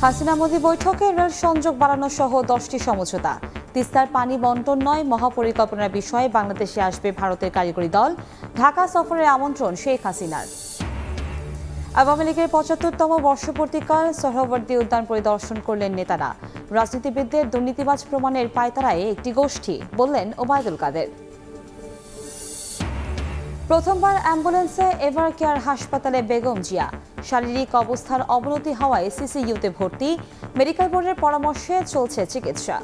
হাসিনা মোদি বৈঠকে রেল সংযোগ বাড়ানো সহ 10টি সমঝোতা। তিস্তার পানি বন্টন নয়, মহাপরিকল্পনার বিষয়ে বাংলাদেশে আসবে ভারতের কারিগরি দল। ঢাকা সফরের আমন্ত্রণ শেখ হাসিনার। আওয়ামী লীগের 75তম বর্ষপূর্তিকাল সোহরাওয়ার্দী উদ্যান পরিদর্শন করলেন নেতারা। রাজনীতিবিদদের দুর্নীতিবাজ প্রমাণের পায়তারায় একটি গোষ্ঠী, বললেন ওবায়দুল কাদের। প্রথমবার অ্যাম্বুলেন্সে এভার কেয়ার হাসপাতালে বেগম জিয়া। শারীরিক অবস্থার অবনতি হওয়ায় সিসিইউতে ভর্তি। মেডিকেল বোর্ডের পরামর্শে চলছে চিকিৎসা।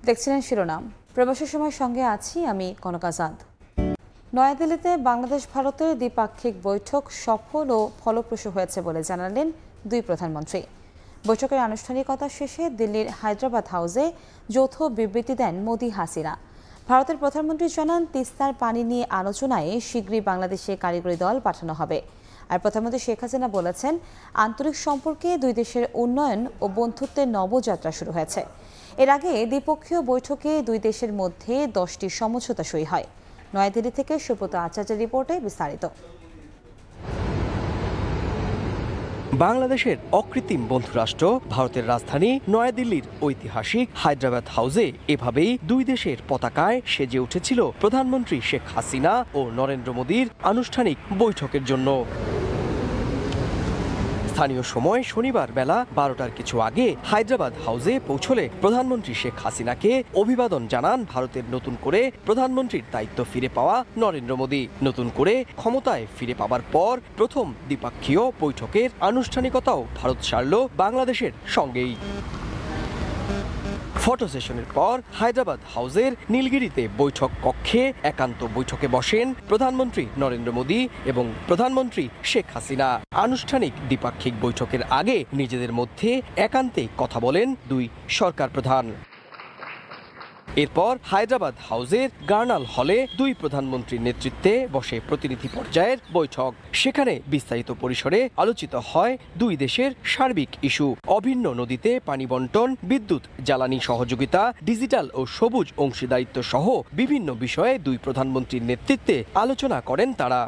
দেখছিলেন শিরোনাম। প্রবাসের সময় সঙ্গে আছি আমি কনক আজাদ। নয়াদিল্লিতে বাংলাদেশ ভারতের দ্বিপাক্ষিক বৈঠক সফল ও ফলপ্রসূ হয়েছে বলে জানালেন দুই প্রধানমন্ত্রী। বৈঠকের আনুষ্ঠানিকতা শেষে দিল্লির হায়দ্রাবাদ হাউসে যৌথ বিবৃতি দেন মোদি হাসিনা। ভারতের প্রধানমন্ত্রী জানান, তিস্তার পানি নিয়ে আলোচনায় শীঘ্রই বাংলাদেশে কারিগরি দল পাঠানো হবে। আর প্রধানমন্ত্রী শেখ হাসিনা বলেছেন, আন্তরিক সম্পর্কে দুই দেশের উন্নয়ন ও বন্ধুত্বের নবযাত্রা শুরু হয়েছে। এর আগে দ্বিপক্ষীয় বৈঠকে দুই দেশের মধ্যে 10টি সমঝোতা সই হয়। নয়াদিল্লি থেকে সুব্রত আচার্যের রিপোর্টে বিস্তারিত। বাংলাদেশের অকৃত্রিম বন্ধুরাষ্ট্র ভারতের রাজধানী নয়াদিল্লির ঐতিহাসিক হায়দ্রাবাদ হাউসে এভাবেই দুই দেশের পতাকায় সেজে উঠেছিল প্রধানমন্ত্রী শেখ হাসিনা ও নরেন্দ্র মোদীর আনুষ্ঠানিক বৈঠকের জন্য। স্থানীয় সময় শনিবার বেলা 12টার কিছু আগে হায়দ্রাবাদ হাউসে পৌঁছলে প্রধানমন্ত্রী শেখ হাসিনাকে অভিবাদন জানান ভারতের নতুন করে প্রধানমন্ত্রীর দায়িত্ব ফিরে পাওয়া নরেন্দ্র মোদী। নতুন করে ক্ষমতায় ফিরে পাওয়ার পর প্রথম দ্বিপাক্ষীয় বৈঠকের আনুষ্ঠানিকতাও ভারত সারল বাংলাদেশের সঙ্গেই। ফটো সেশনের পর হায়দ্রাবাদ হাউসের নীলগিরিতে বৈঠক কক্ষে একান্ত বৈঠকে বসেন প্রধানমন্ত্রী নরেন্দ্র মোদী এবং প্রধানমন্ত্রী শেখ হাসিনা। আনুষ্ঠানিক দ্বিপাক্ষিক বৈঠকের আগে নিজেদের মধ্যে একান্তে কথা বলেন দুই সরকার প্রধান। এরপর হায়দ্রাবাদ হাউসের গার্নাল হলে দুই প্রধানমন্ত্রীর নেতৃত্বে বসে প্রতিনিধি পর্যায়ের বৈঠক। সেখানে বিস্তারিত পরিসরে আলোচিত হয় দুই দেশের সার্বিক ইস্যু। অভিন্ন নদীতে পানি বন্টন, বিদ্যুৎ জ্বালানি সহযোগিতা, ডিজিটাল ও সবুজ অংশীদারিত্ব সহ বিভিন্ন বিষয়ে দুই প্রধানমন্ত্রীর নেতৃত্বে আলোচনা করেন তারা।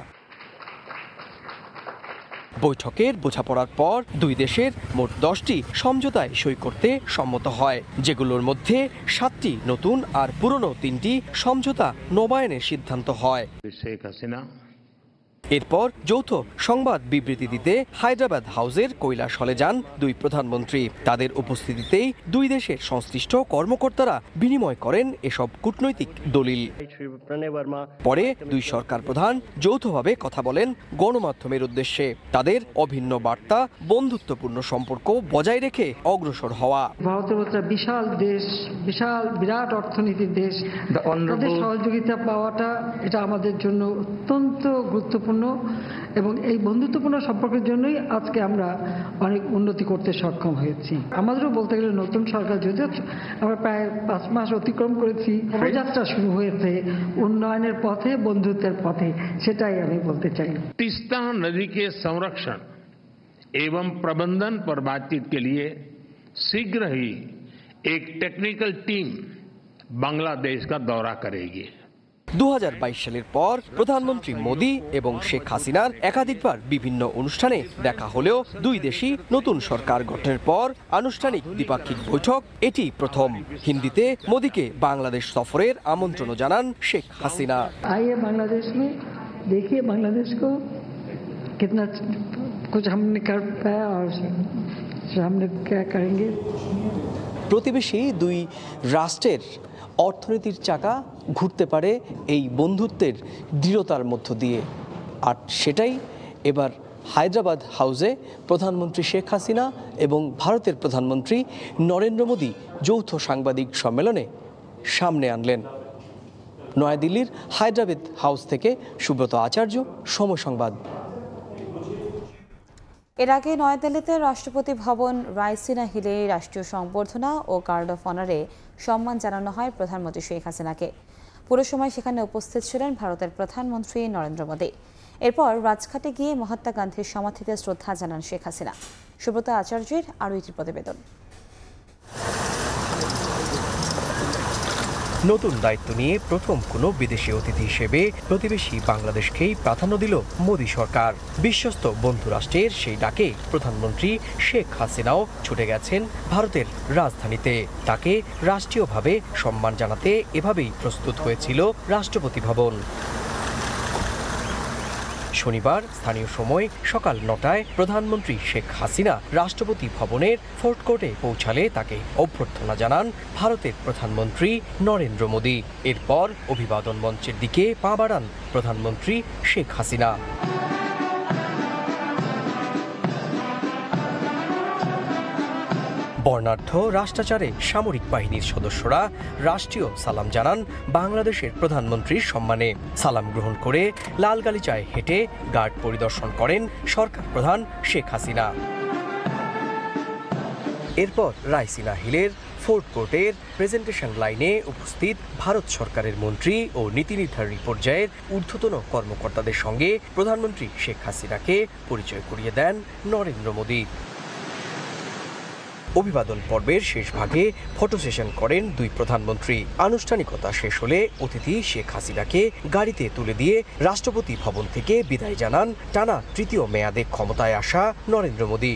বৈঠকের বোঝাপড়ার পর দুই দেশের মোট 10টি সমঝোতায় সই করতে সম্মত হয়, যেগুলোর মধ্যে 7টি নতুন আর পুরনো 3টি সমঝোতা নবায়নের সিদ্ধান্ত হয়। এরপর যৌথ সংবাদ বিবৃতি দিতে হায়দ্রাবাদ হাউসের কৈলাস হলে যান দুই প্রধানমন্ত্রী। তাদের উপস্থিতিতেই দুই দেশের সংশ্লিষ্ট কর্মকর্তারা বিনিময় করেন এসব কূটনৈতিক দলিল। পরে দুই সরকার প্রধান যৌথভাবে কথা বলেন গণমাধ্যমের উদ্দেশ্যে। তাদের অভিন্ন বার্তা, বন্ধুত্বপূর্ণ সম্পর্ক বজায় রেখে অগ্রসর হওয়া। ভারতের একটা বিশাল দেশ, বিরাট অর্থনীতির দেশ, তাদের সহযোগিতা পাওয়াটা এটা আমাদের জন্য অত্যন্ত গুরুত্বপূর্ণ এবং এই বন্ধুত্বপূর্ণ সম্পর্কের জন্যই আজকে আমরা অনেক উন্নতি করতে সক্ষম হয়েছি। আমাদেরও বলতে গেলে নতুন সরকার যদিও আমরা প্রায় 5 মাস অতিক্রম করেছি, যাত্রা শুরু হয়েছে উন্নয়নের পথে, বন্ধুত্বের পথে, সেটাই আমি বলতে চাই। তিস্তা নদী के संरक्षण एवं प्रबंधन पर बातचीत के लिए शीघ्र ही एक टेक्निकल टीम बांग्लादेश का दौरा करेगी। 2022 সালের পর প্রধানমন্ত্রী মোদী এবং শেখ হাসিনার একাধিকবার বিভিন্ন অনুষ্ঠানে দেখা হলেও দুই দেশই নতুন সরকার গঠনের পর আনুষ্ঠানিক দ্বিপাক্ষিক বৈঠক এটি প্রথম। হিন্দিতে মোদীকে বাংলাদেশ সফরের আমন্ত্রণ জানান শেখ হাসিনা। आइए बांग्लादेश में, देखिए बांग्लादेश को कितना कुछ हमने कर पाया और हमने क्या करेंगे। প্রতিবেশী দুই রাষ্ট্রের অর্থনীতির চাকা ঘুরতে পারে এই বন্ধুত্বের দৃঢ়তার মধ্য দিয়ে, আর সেটাই এবার হায়দ্রাবাদ হাউসে প্রধানমন্ত্রী শেখ হাসিনা এবং ভারতের প্রধানমন্ত্রী নরেন্দ্র মোদী যৌথ সাংবাদিক সম্মেলনে সামনে আনলেন। নয়াদিল্লির হায়দ্রাবাদ হাউস থেকে সুব্রত আচার্য, সময় সংবাদ। এর আগে নয়াদিল্লিতে রাষ্ট্রপতি ভবন রাইসিনা হিলে রাষ্ট্রীয় সংবর্ধনা ও গার্ড অফ অনারে সম্মান জানানো হয় প্রধানমন্ত্রী শেখ হাসিনাকে। পুরো সময় সেখানে উপস্থিত ছিলেন ভারতের প্রধানমন্ত্রী নরেন্দ্র মোদী। এরপর রাজঘাটে গিয়ে মহাত্মা গান্ধীর সমাধিতে শ্রদ্ধা জানান শেখ হাসিনা। সুব্রত আচার্যের আরও একটি প্রতিবেদন। নতুন দায়িত্ব নিয়ে প্রথম কোনো বিদেশি অতিথি হিসেবে প্রতিবেশী বাংলাদেশকেই প্রাধান্য দিল মোদী সরকার। বিশ্বস্ত বন্ধু রাষ্ট্রের সেই ডাকে প্রধানমন্ত্রী শেখ হাসিনাও ছুটে গেছেন ভারতের রাজধানীতে। তাকে রাষ্ট্রীয়ভাবে সম্মান জানাতে এভাবেই প্রস্তুত হয়েছিল রাষ্ট্রপতি ভবন। শনিবার স্থানীয় সময় সকাল ৯টায় প্রধানমন্ত্রী শেখ হাসিনা রাষ্ট্রপতি ভবনের ফোর্ট কোর্টে পৌঁছালে তাকে অভ্যর্থনা জানান ভারতের প্রধানমন্ত্রী নরেন্দ্র মোদী। এরপর অভিবাদন মঞ্চের দিকে পা বাড়ান প্রধানমন্ত্রী শেখ হাসিনা। বর্ণাঢ্য রাষ্ট্রাচারে সামরিক বাহিনীর সদস্যরা রাষ্ট্রীয় সালাম জানান বাংলাদেশের প্রধানমন্ত্রীর সম্মানে। সালাম গ্রহণ করে লাল গালিচায় হেঁটে গার্ড পরিদর্শন করেন সরকার প্রধান শেখ হাসিনা। এরপর রাইসিনা হিলের ফোর্ট কোর্টের প্রেজেন্টেশন লাইনে উপস্থিত ভারত সরকারের মন্ত্রী ও নীতি নির্ধারণী পর্যায়ের ঊর্ধ্বতন কর্মকর্তাদের সঙ্গে প্রধানমন্ত্রী শেখ হাসিনাকে পরিচয় করিয়ে দেন নরেন্দ্র মোদী। অভিবাদন পর্বের শেষ ভাগে ফটো সেশন করেন দুই প্রধানমন্ত্রী। আনুষ্ঠানিকতা শেষ হলে অতিথি শেখ হাসিনাকে গাড়িতে তুলে দিয়ে রাষ্ট্রপতি ভবন থেকে বিদায় জানান টানা তৃতীয় মেয়াদে ক্ষমতায় আসা নরেন্দ্র মোদী।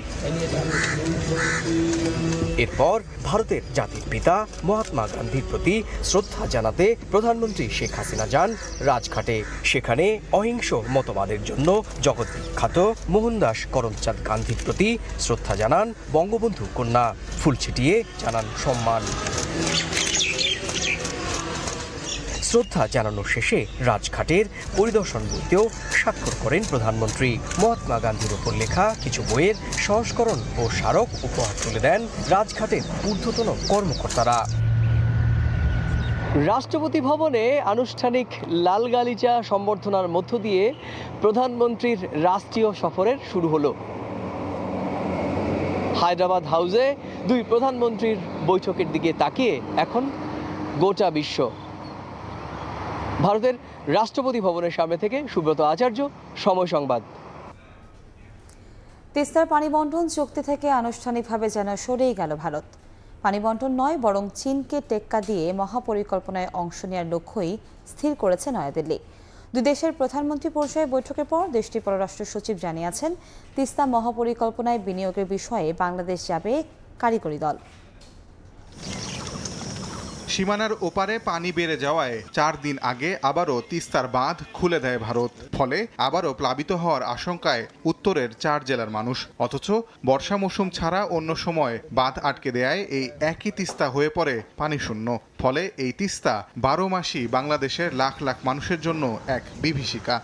এরপর ভারতের জাতির পিতা মহাত্মা গান্ধীর প্রতি শ্রদ্ধা জানাতে প্রধানমন্ত্রী শেখ হাসিনা যান রাজঘাটে। সেখানে অহিংস মতবাদের জন্য জগৎ বিখ্যাত মোহনদাস করমচাঁদ গান্ধীর প্রতি শ্রদ্ধা জানান বঙ্গবন্ধু কন্যা। ফুল ছিটিয়ে জানান সম্মান। শ্রদ্ধা জানানো শেষে রাজঘাটের পরিদর্শন বইতেও স্বাক্ষর করেন প্রধানমন্ত্রী। মহাত্মা গান্ধীর ওপর লেখা কিছু বইয়ের সংস্করণ ও স্মারক উপহার তুলে দেন রাজঘাটের ঊর্ধ্বতন কর্মকর্তারা। রাষ্ট্রপতি ভবনে আনুষ্ঠানিক লাল গালিচা সম্বর্ধনার মধ্য দিয়ে প্রধানমন্ত্রীর রাষ্ট্রীয় সফরের শুরু হলো। হায়দ্রাবাদ হাউসে দুই প্রধানমন্ত্রীর বৈঠকের দিকে তাকিয়ে এখন গোটা বিশ্ব। ভারতের রাষ্ট্রপতি ভবনের সামনে থেকে সুব্রত আচার্য, সময় সংবাদ। তিস্তার পানি বণ্টন চুক্তি থেকে আনুষ্ঠানিকভাবে যেন সরেই গেল ভারত। পানি বণ্টন নয়, বরং চীনকে টেক্কা দিয়ে মহাপরিকল্পনায় অংশ নেওয়ার লক্ষ্যই স্থির করেছে নয়াদিল্লি। দুই দেশের প্রধানমন্ত্রী পর্যায়ে বৈঠকের পর দেশটির পররাষ্ট্র সচিব জানিয়েছেন, তিস্তা মহাপরিকল্পনায় বিনিয়োগের বিষয়ে বাংলাদেশ যাবে কারিগরি দল। সীমানার ওপারে পানি বেড়ে যাওয়ায় 4 দিন আগে আবারও তিস্তার বাঁধ খুলে দেয় ভারত। ফলে আবারও প্লাবিত হওয়ার আশঙ্কায় উত্তরের 4 জেলার মানুষ। অথচ বর্ষা মৌসুম ছাড়া অন্য সময় বাঁধ আটকে দেয়ায় এই একই তিস্তা হয়ে পড়ে পানি শূন্য। ফলে এই তিস্তা 12 মাসই বাংলাদেশের লাখ লাখ মানুষের জন্য এক বিভীষিকা।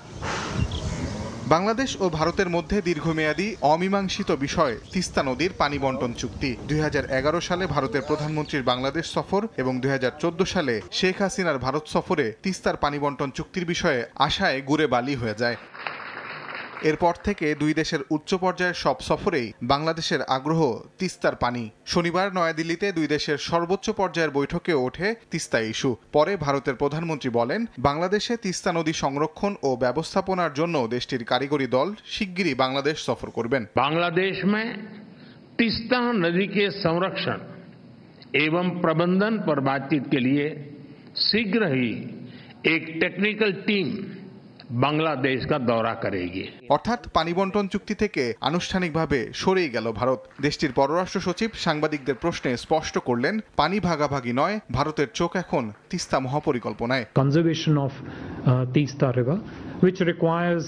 বাংলাদেশ ও ভারতের মধ্যে দীর্ঘমেয়াদী অমীমাংসিত বিষয় তিস্তা নদীর পানি বণ্টন চুক্তি। 2011 সালে ভারতের প্রধানমন্ত্রীর বাংলাদেশ সফর এবং 2014 সালে শেখ হাসিনার ভারত সফরে তিস্তার পানি বণ্টন চুক্তির বিষয়ে আশায় গুড়ে বালি হয়ে যায়। এরপর থেকে দুই দেশের উচ্চ পর্যায়ের সব সফরেই বাংলাদেশের আগ্রহ তিস্তার পানি। শনিবার নয়াদিল্লিতে দুই দেশের সর্বোচ্চ পর্যায়ের বৈঠকে ওঠে তিস্তা ইস্যু। পরে ভারতের প্রধানমন্ত্রী বলেন, বাংলাদেশে তিস্তা নদী সংরক্ষণ ও ব্যবস্থাপনার জন্য দেশটির কারিগরি দল শিগগিরই বাংলাদেশ সফর করবেন। बांग्लादेश में तीस्ता नदी के संरक्षण एवं प्रबंधन पर बातचीत के लिए शीघ्र ही एक टेक्निकल टीम বাংলাদেশ का दौरा करेगी। অর্থাৎ পানি বণ্টন চুক্তি থেকে আনুষ্ঠানিকভাবে সরেই গেল ভারত। দেশটির পররাষ্ট্র সচিব সাংবাদিকদের প্রশ্নে স্পষ্ট করলেন, পানি ভাগাভাগি নয়, ভারতের চোখ এখন Teesta মহাপরিকল্পনায়। Conservation of Teesta River, which requires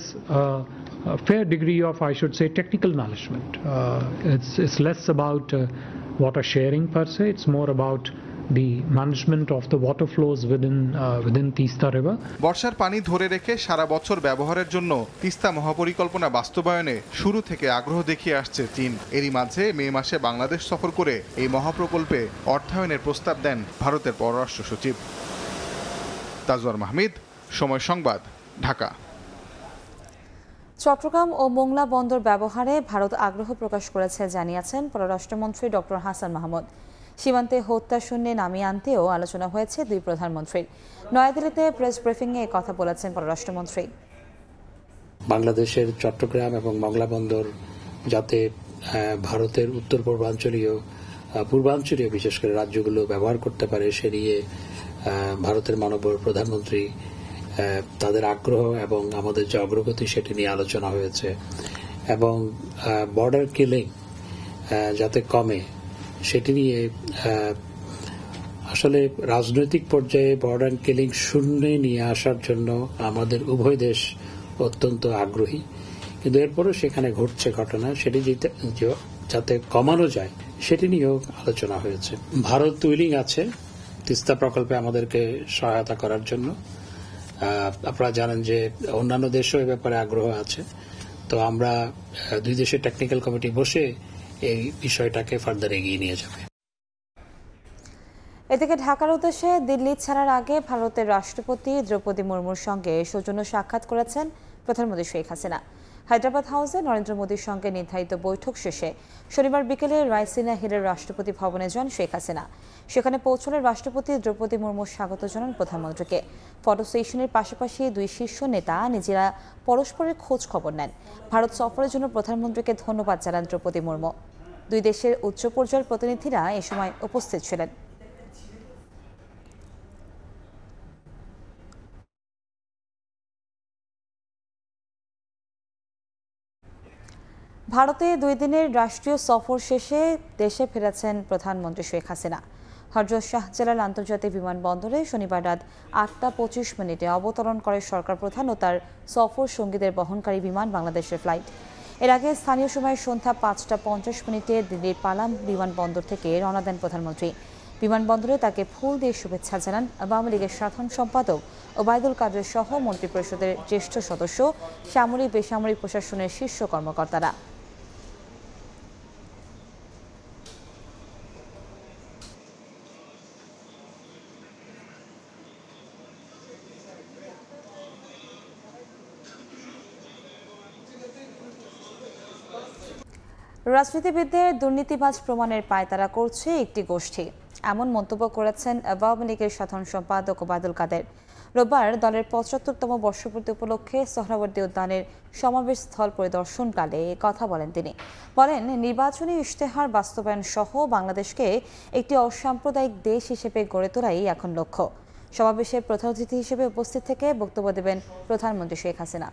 a fair degree of, I should say, technical management. It's less about water sharing per se. It's more about the management of the water flows within Teesta River. বর্ষার পানি ধরে রেখে সারা বছর ব্যবহারের জন্য তিস্তা মহাপরিকল্পনা বাস্তবায়নে শুরু থেকে আগ্রহ দেখিয়ে আসছে চীন। এরই মাঝে মে মাসে বাংলাদেশ সফর করে এই মহাপ্রকল্পে অর্থায়নের প্রস্তাব দেন ভারতের পররাষ্ট্র সচিব। তাজওয়ার মাহমুদ, সময় সংবাদ, ঢাকা। চট্টগ্রাম ও মোংলা বন্দর ব্যবহারে ভারত আগ্রহ প্রকাশ করেছে জানিয়েছেন পররাষ্ট্রমন্ত্রী ডক্টর হাসান মাহমুদ। সীমান্তে হত্যা শূন্যে নামিয়ে আনতেও আলোচনা হয়েছে দুই প্রধানমন্ত্রীর। নয়াদিল্লিতে প্রেস ব্রিফিংয়ে কথা বলেছেন পররাষ্ট্রমন্ত্রী। বাংলাদেশের চট্টগ্রাম এবং মোংলা বন্দর যাতে ভারতের উত্তর পূর্বাঞ্চলীয় বিশেষ করে রাজ্যগুলো ব্যবহার করতে পারে সে নিয়ে ভারতের মাননীয় প্রধানমন্ত্রী তাদের আগ্রহ এবং আমাদের যে অগ্রগতি সেটি নিয়ে আলোচনা হয়েছে এবং বর্ডার কিলিং যাতে কমে সেটি নিয়ে আসলে রাজনৈতিক পর্যায়ে বর্ডার কিলিং শূন্যে নিয়ে আসার জন্য আমাদের উভয় দেশ অত্যন্ত আগ্রহী, কিন্তু এরপরও সেখানে ঘটছে ঘটনা, সেটি যাতে কমানো যায় সেটি নিয়েও আলোচনা হয়েছে। ভারত উইলিং আছে তিস্তা প্রকল্পে আমাদেরকে সহায়তা করার জন্য। আপনারা জানেন যে অন্যান্য দেশও এ ব্যাপারে আগ্রহ আছে, তো আমরা দুই দেশের টেকনিক্যাল কমিটি বসে এই বিষয়টাকে ফার্দার এগিয়ে নিয়ে যাবে। এদিকে ঢাকার উদ্দেশ্যে দিল্লি ছাড়ার আগে ভারতের রাষ্ট্রপতি দ্রৌপদী মুর্মুর সঙ্গে সৌজন্য সাক্ষাৎ করেছেন প্রধানমন্ত্রী শেখ হাসিনা। হায়দ্রাবাদ হাউসে নরেন্দ্র মোদীর সঙ্গে নির্ধারিত বৈঠক শেষে শনিবার বিকেলে রায়সিনা হিলের রাষ্ট্রপতি ভবনে যান শেখ হাসিনা। সেখানে পৌঁছলে রাষ্ট্রপতি দ্রৌপদী মুর্মু স্বাগত জানান প্রধানমন্ত্রীকে। ফটো সেশনের পাশাপাশি দুই শীর্ষ নেতা নিজেরা পরস্পরের খোঁজ খবর নেন। ভারত সফরের জন্য প্রধানমন্ত্রীকে ধন্যবাদ জানান দ্রৌপদী মুর্মু। দুই দেশের উচ্চ পর্যায়ের প্রতিনিধিরা এ সময় উপস্থিত ছিলেন। ভারতে 2 দিনের রাষ্ট্রীয় সফর শেষে দেশে ফিরেছেন প্রধানমন্ত্রী শেখ হাসিনা। হযরত শাহজালাল আন্তর্জাতিক বিমানবন্দরে শনিবার রাত 8:25 অবতরণ করে সরকার প্রধান ও তার সফর সঙ্গীদের বহনকারী বিমান বাংলাদেশের ফ্লাইট। এর আগে স্থানীয় সময় সন্ধ্যা 5:50 দিল্লির পালাম বিমানবন্দর থেকে রওনা দেন প্রধানমন্ত্রী। বিমানবন্দরে তাকে ফুল দিয়ে শুভেচ্ছা জানান আওয়ামী লীগের সাধারণ সম্পাদক ওবায়দুল কাদের সহ মন্ত্রিপরিষদের জ্যেষ্ঠ সদস্য, সামরিক বেসামরিক প্রশাসনের শীর্ষ কর্মকর্তারা। রাজনীতিবিদদের দুর্নীতিবাজ প্রমাণের পায়তারা করছে একটি গোষ্ঠী, এমন মন্তব্য করেছেন আওয়ামী লীগের সাধারণ সম্পাদক ওবায়দুল কাদের। রোববার দলের 75তম বর্ষপূর্তি উপলক্ষে সোহরাওয়ার্দী উদ্যানের সমাবেশ স্থল পরিদর্শনকালে কথা বলেন তিনি। বলেন, নির্বাচনী ইশতেহার বাস্তবায়ন সহ বাংলাদেশকে একটি অসাম্প্রদায়িক দেশ হিসেবে গড়ে তোলাই এখন লক্ষ্য। সমাবেশে প্রধান অতিথি হিসেবে উপস্থিত থেকে বক্তব্য দেবেন প্রধানমন্ত্রী শেখ হাসিনা।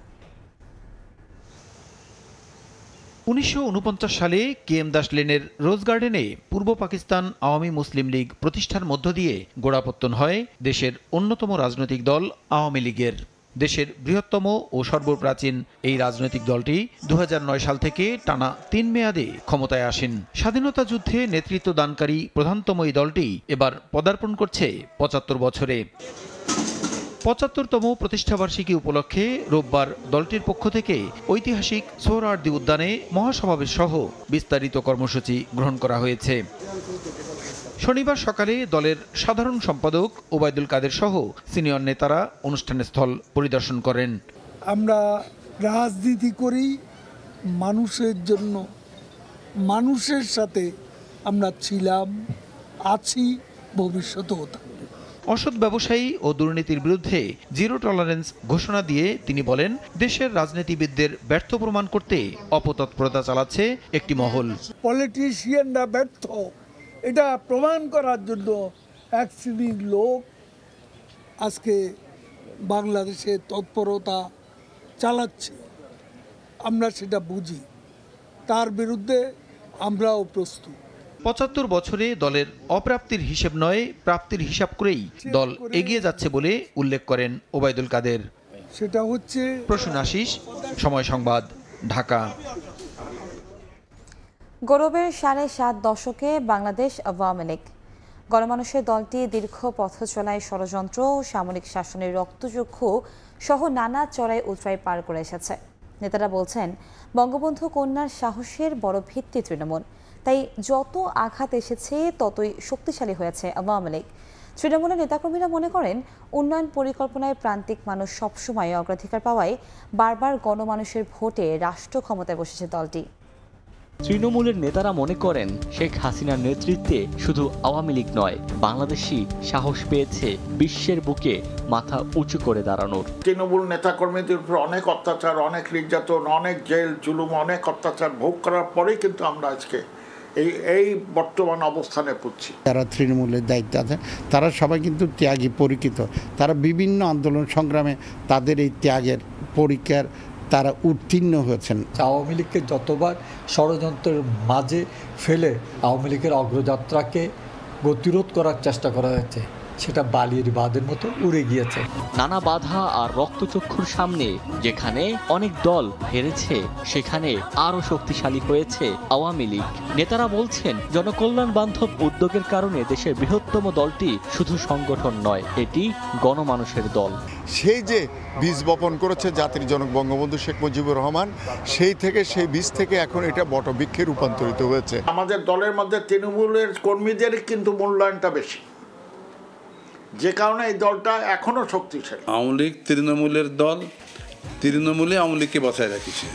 1949 সালে KM দাস লেনের রোজ গার্ডেনে পূর্ব পাকিস্তান আওয়ামী মুসলিম লীগ প্রতিষ্ঠার মধ্য দিয়ে গোড়াপত্তন হয় দেশের অন্যতম রাজনৈতিক দল আওয়ামী লীগের। দেশের বৃহত্তম ও সর্বপ্রাচীন এই রাজনৈতিক দলটি 2009 সাল থেকে টানা 3 মেয়াদে ক্ষমতায় আসেন। স্বাধীনতা যুদ্ধে নেতৃত্ব দানকারী প্রধানতম এই দলটি এবার পদার্পণ করছে 75 বছরে। 75তম প্রতিষ্ঠাবার্ষিকী উপলক্ষে রোববার দলটির পক্ষ থেকে ঐতিহাসিক সোহরাওয়ার্দী উদ্যানে মহাসমাবেশ সহ বিস্তারিত কর্মসূচি গ্রহণ করা হয়েছে। শনিবার সকালে দলের সাধারণ সম্পাদক ওবায়দুল কাদের সহ সিনিয়র নেতারা অনুষ্ঠানের স্থল পরিদর্শন করেন। আমরা রাজনীতি করি মানুষের জন্য, মানুষের সাথে আমরা ছিলাম, আছি, ভবিষ্যতেও থাকব। অসৎ ব্যবসায়ী ও দুর্নীতির বিরুদ্ধে জিরো টলারেন্স ঘোষণা দিয়ে তিনি বলেন, দেশের রাজনীতিবিদদের ব্যর্থ প্রমাণ করতে অপতৎপরতা চালাচ্ছে একটি মহল। পলিটিশিয়ানরা ব্যর্থ এটা প্রমাণ করার জন্য এক শ্রেণীর লোক আজকে বাংলাদেশে তৎপরতা চালাচ্ছে। আমরা সেটা বুঝি, তার বিরুদ্ধে আমরাও প্রস্তুত। 75 বছরে দলের অপ্রাপ্তির হিসেব নয়, প্রাপ্তির হিসাব করেই দল এগিয়ে যাচ্ছে বলে উল্লেখ করেন ওবায়দুল কাদের। সেটা হচ্ছে প্রসূন আশিস, সময় সংবাদ, ঢাকা। গৌরবের 7.5 দশকে বাংলাদেশ আওয়ামী লীগ। গণমানুষের দলটি দীর্ঘ পথ চলায় ষড়যন্ত্র, সামরিক শাসনের রক্তচক্ষু সহ নানা চড়াই উতরাই পার করে এসেছে। নেতারা বলছেন, বঙ্গবন্ধু কন্যার সাহসের বড় ভিত্তি তৃণমূল, তাই যত আঘাত এসেছে ততই শক্তিশালী হয়েছে আওয়ামী লীগ। তৃণমূলের নেতাকর্মীরা মনে করেন, উন্নয়ন পরিকল্পনায় প্রান্তিক মানুষ সবসময় অগ্রাধিকার পাওয়ায় বারবার গণমানুষের ভোটে রাষ্ট্র ক্ষমতায় বসেছে দলটি। তৃণমূলের নেতারা মনে করেন, শেখ হাসিনার নেতৃত্বে শুধু আওয়ামী লীগ নয়, বাংলাদেশই সাহস পেয়েছে বিশ্বের বুকে মাথা উঁচু করে দাঁড়ানোর। তৃণমূল নেতাকর্মীদের উপর অনেক অত্যাচার, অনেক নির্যাতন, অনেক জেল জুলুম, অনেক অত্যাচার ভোগ করার পরেই কিন্তু আমরা আজকে এই বর্তমান অবস্থানে পড়ছি। যারা তৃণমূলের দায়িত্বে আছেন তারা সবাই কিন্তু ত্যাগী পরীক্ষিত, তারা বিভিন্ন আন্দোলন সংগ্রামে তাদের এই ত্যাগের পরীক্ষার তারা উত্তীর্ণ হয়েছেন। আওয়ামী লীগকে যতবার ষড়যন্ত্রের মাঝে ফেলে আওয়ামী লীগের অগ্রযাত্রাকে গতিরোধ করার চেষ্টা করা হয়েছে, সেটা বালির বাঁধের মতো উড়ে গিয়েছে। নানা বাধা আর রক্তচক্ষুর সামনে যেখানে অনেক দল হেরেছে, সেখানে আরো শক্তিশালী হয়েছে আওয়ামী লীগ। নেতারা বলছেন, জনকল্যাণ বান্ধব উদ্যোগের কারণে দেশের বৃহত্তম দলটি শুধু সংগঠন নয়, এটি গণমানুষের দল। সেই যে বীজ বপন করেছে জাতির জনক বঙ্গবন্ধু শেখ মুজিবুর রহমান, সেই বীজ থেকে এখন এটা বটবৃক্ষে রূপান্তরিত হয়েছে। আমাদের দলের মধ্যে তৃণমূলের কর্মীদের কিন্তু মূল্যায়নটা বেশি, যে কারণে এই দলটা এখনো শক্তিশালী। আওয়ামী লীগ তৃণমূলের দল, তৃণমূলে আওয়ামী লীগকে বাঁচায় রাখিছে।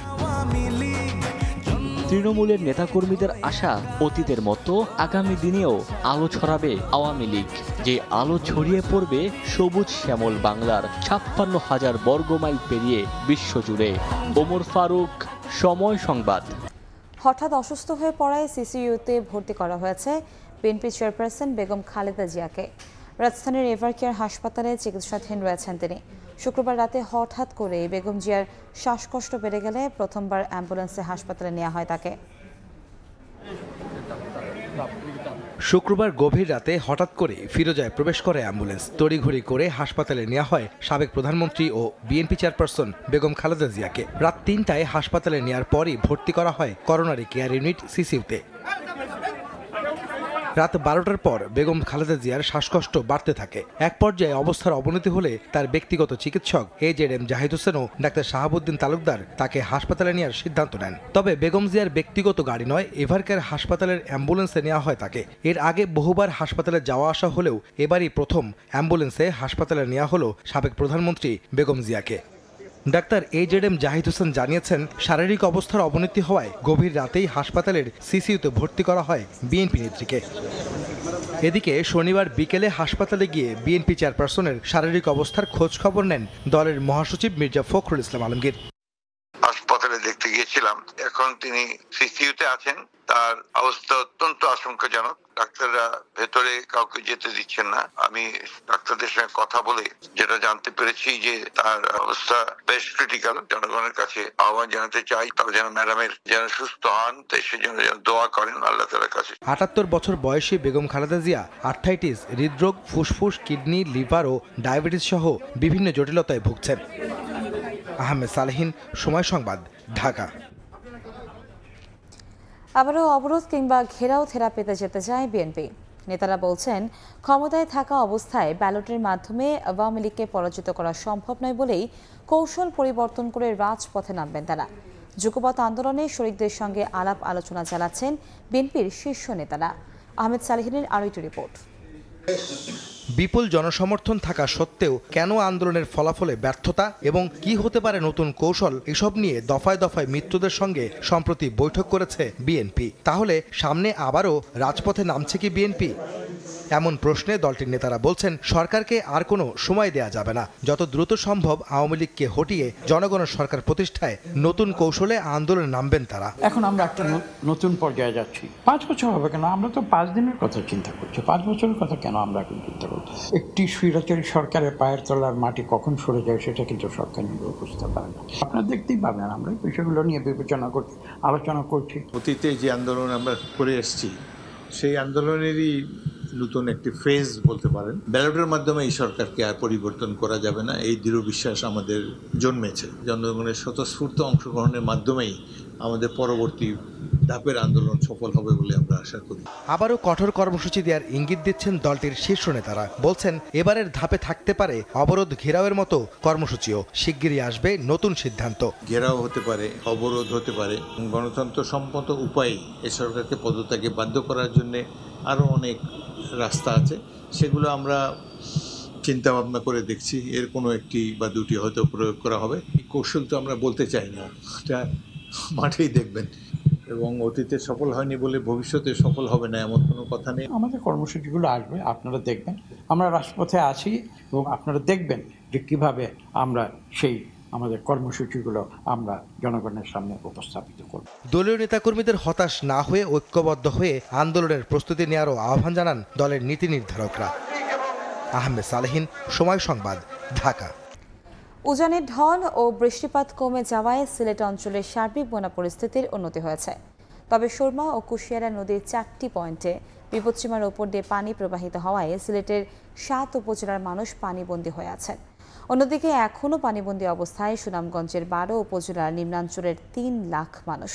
তৃণমূলের নেতাকর্মীদের আশা, অতীতের মতো আগামী দিনেও আলো ছড়াবে আওয়ামী লীগ, যে আলো ছড়িয়ে পড়বে সবুজ শ্যামল বাংলার 56,000 বর্গমাইল পেরিয়ে বিশ্বজুড়ে। ওমর ফারুক, সময় সংবাদ। হঠাৎ অসুস্থ হয়ে পড়ায় সিসিইউতে ভর্তি করা হয়েছে বিএনপি চেয়ারপারসন বেগম খালেদা জিয়াকে। রাজধানীর এভারকেয়ার হাসপাতালে চিকিৎসাধীন রয়েছেন তিনি। শুক্রবার রাতে হঠাৎ করে বেগম জিয়ার শ্বাসকষ্ট বেড়ে গেলে প্রথমবার অ্যাম্বুলেন্সে হাসপাতালে নেওয়া হয় তাকে। শুক্রবার গভীর রাতে হঠাৎ করে ফিরোজায় প্রবেশ করে অ্যাম্বুলেন্স। তড়িঘড়ি করে হাসপাতালে নেওয়া হয় সাবেক প্রধানমন্ত্রী ও বিএনপি চেয়ারপারসন বেগম খালেদা জিয়াকে। রাত ৩টায় হাসপাতালে নেওয়ার পরই ভর্তি করা হয় করোনারি কেয়ার ইউনিট সিসিইউতে। রাত 12টার পর বেগম খালেদা জিয়ার শ্বাসকষ্ট বাড়তে থাকে। এক পর্যায়ে অবস্থার অবনতি হলে তার ব্যক্তিগত চিকিৎসক AZM জাহিদ হোসেন ও ডাক্তার শাহাবুদ্দিন তালুকদার তাকে হাসপাতালে নেওয়ার সিদ্ধান্ত নেন। তবে বেগম জিয়ার ব্যক্তিগত গাড়ি নয়, এভারকেয়ার হাসপাতালের অ্যাম্বুলেন্সে নেওয়া হয় তাকে। এর আগে বহুবার হাসপাতালে যাওয়া আসা হলেও এবারই প্রথম অ্যাম্বুলেন্সে হাসপাতালে নেওয়া হলো সাবেক প্রধানমন্ত্রী বেগম জিয়াকে। ডাক্তার AZM জাহিদ হোসেন জানিয়েছেন, শারীরিক অবস্থার অবনতি হওয়ায় গভীর রাতেই হাসপাতালের সিসিইউতে ভর্তি করা হয় বিএনপি নেত্রীকে। এদিকে শনিবার বিকেলে হাসপাতালে গিয়ে বিএনপি চেয়ারপারসনের শারীরিক অবস্থার খোঁজ খবর নেন দলের মহাসচিব মির্জা ফখরুল ইসলাম আলমগীর। হাসপাতালে দেখতে গিয়েছিলাম, এখন তিনি সিসিইউতে আছেন। তার অবস্থা অত্যন্ত আশঙ্কাজনক। ডাক্তাররা ভেতরে কাউকে যেতে দিচ্ছেন না। আমি ডাক্তারদের সঙ্গে কথা বলে যেটা জানতে পেরেছি যে তার অবস্থা বেশ ক্রিটিক্যাল। জনগণের কাছে আহ্বান জানাতে চাই, তারা যেন ম্যাডামের যেন সুস্থ হন, সেজন্য যেন দোয়া করেন আল্লাহ তাআলার কাছে। ৭৮ বছর বয়সী বেগম খালেদা জিয়া আর্থ্রাইটিস, হৃদরোগ, ফুসফুস, কিডনি, লিভার ও ডায়াবেটিস সহ বিভিন্ন জটিলতায় ভুগছেন। আহমেদ সালেহিন, সময় সংবাদ, ঢাকা। আবারও অবরোধ কিংবা ঘেরাও থেরাপিতে যেতে চায় বিএনপি। নেতারা বলছেন, ক্ষমতায় থাকা অবস্থায় ব্যালটের মাধ্যমে আওয়ামী লীগকে পরাজিত করা সম্ভব নয় বলেই কৌশল পরিবর্তন করে রাজপথে নামবেন তারা। যুগপৎ আন্দোলনে শরিকদের সঙ্গে আলাপ আলোচনা চালাচ্ছেন বিএনপির শীর্ষ নেতারা। আহমেদ সালেহিনের আরও একটি রিপোর্ট। বিপুল জনসমর্থন থাকা সত্ত্বেও কেন আন্দোলনের ফলাফলে ব্যর্থতা এবং কি হতে পারে নতুন কৌশল, এসব নিয়ে দফায় দফায় মিত্রদের সঙ্গে সম্প্রতি বৈঠক করেছে বিএনপি। তাহলে সামনে আবারও রাজপথে নামছে কি বিএনপি? এমন প্রশ্নে দলটির নেতারা বলছেন, সরকারকে আর কোনো সময় দেয়া যাবে না। যত দ্রুত সম্ভব আওয়ামী লীগকে হটিয়ে জনগণের সরকার প্রতিষ্ঠায় নতুন কৌশলে আন্দোলনে নামবেন তারা। এখন আমরা একটা নতুন পর্যায়ে যাচ্ছি। 5 বছর হবে কেন? আমরা তো 5 দিনের কথা চিন্তা করছি। 5 বছরের কথা কেন আমরা এখন চিন্তা করছি? একটি স্বৈরাচারী সরকারের পায়ের তলার মাটি কখন সরে যায় সেটা কিন্তু সরকার নিজেও বুঝতে পারে না। আপনারা দেখতেই পাবেন আমরা বিষয়গুলো নিয়ে বিবেচনা করছি, আলোচনা করছি। অতীতে যে আন্দোলন আমরা করে এসেছি সেই আন্দোলনেরই নতুন একটি ফেজ বলতে পারেন। ব্যালটের মাধ্যমে এই সরকারকে আর পরিবর্তন করা যাবে না, এই দৃঢ় বিশ্বাস আমাদের জন্মেছে। জনগণের স্বতঃস্ফূর্ত অংশগ্রহণের মাধ্যমেই আমাদের পরবর্তী ধাপের আন্দোলন সফল হবে বলে আমরা আশা করি। আবারও কঠোর কর্মসূচি দেওয়ার ইঙ্গিত দিচ্ছেন দলটির শীর্ষ নেতারা। বলছেন, এবারের ধাপে থাকতে পারে অবরোধ ঘেরাওয়ের মতো কর্মসূচিও। শিগগিরই আসবে নতুন সিদ্ধান্ত। ঘেরাও হতে পারে, অবরোধ হতে পারে। গণতন্ত্র সম্মত উপায়ে এ সরকারকে পদত্যাগে বাধ্য করার জন্য আরও অনেক রাস্তা আছে, সেগুলো আমরা চিন্তা ভাবনা করে দেখছি। এর কোনো একটি বা দুটি হয়তো প্রয়োগ করা হবে। এই কৌশল তো আমরা বলতে চাই না, এটা মাঠেই দেখবেন। এবং অতীতে সফল হয়নি বলে ভবিষ্যতে সফল হবে না এমন কোনো কথা নেই। আমাদের কর্মসূচিগুলো আসবে, আপনারা দেখবেন। আমরা রাজপথে আছি এবং আপনারা দেখবেন যে কিভাবে আমরা সেই আমাদের কর্মসূচিগুলো আমরা জনগণের সামনে উপস্থাপিত করব। দলীয় নেতাকর্মীদের হতাশ না হয়ে ঐক্যবদ্ধ হয়ে আন্দোলনের প্রস্তুতি নেওয়ারও আহ্বান জানান দলের নীতি নির্ধারকরা। আহমেদ সালেহিন, সময় সংবাদ, ঢাকা। উজানের ঢল ও বৃষ্টিপাত কমে যাওয়ায় সিলেট অঞ্চলের সার্বিক বন্যা পরিস্থিতির উন্নতি হয়েছে। তবে সুরমা ও কুশিয়ারা নদীর 4টি পয়েন্টে বিপদসীমার ওপর দিয়ে পানি প্রবাহিত হওয়ায় সিলেটের 7 উপজেলার মানুষ পানিবন্দী হয়ে আছেন। অন্যদিকে এখনও পানিবন্দী অবস্থায় সুনামগঞ্জের 12 উপজেলার নিম্নাঞ্চলের 3 লাখ মানুষ।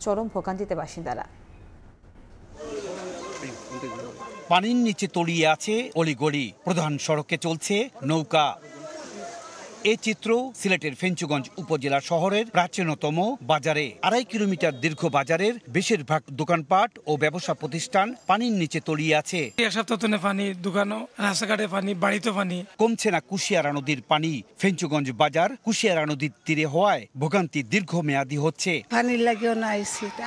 চরম ভোগান্তিতে বাসিন্দারা। পানির নিচে তলিয়ে আছে অলিগলি, প্রধান সড়কে চলছে নৌকা। এই চিত্র সিলেটের ফেঞ্চুগঞ্জ উপজেলা শহরের প্রাচীনতম বাজারে। 2.5 কিলোমিটার দীর্ঘ বাজারের বেশিরভাগ দোকানপাট ও ব্যবসা প্রতিষ্ঠান পানির নিচে তলিয়ে আছে। এক সপ্তাহ পানি, দোকানও, রাস্তাঘাটে পানি, বাড়িতে পানি। কমছে না কুশিয়ারা নদীর পানি। ফেঞ্চুগঞ্জ বাজার কুশিয়ারা নদীর তীরে হওয়ায় ভোগান্তি দীর্ঘমেয়াদী হচ্ছে। পানির লাগেও না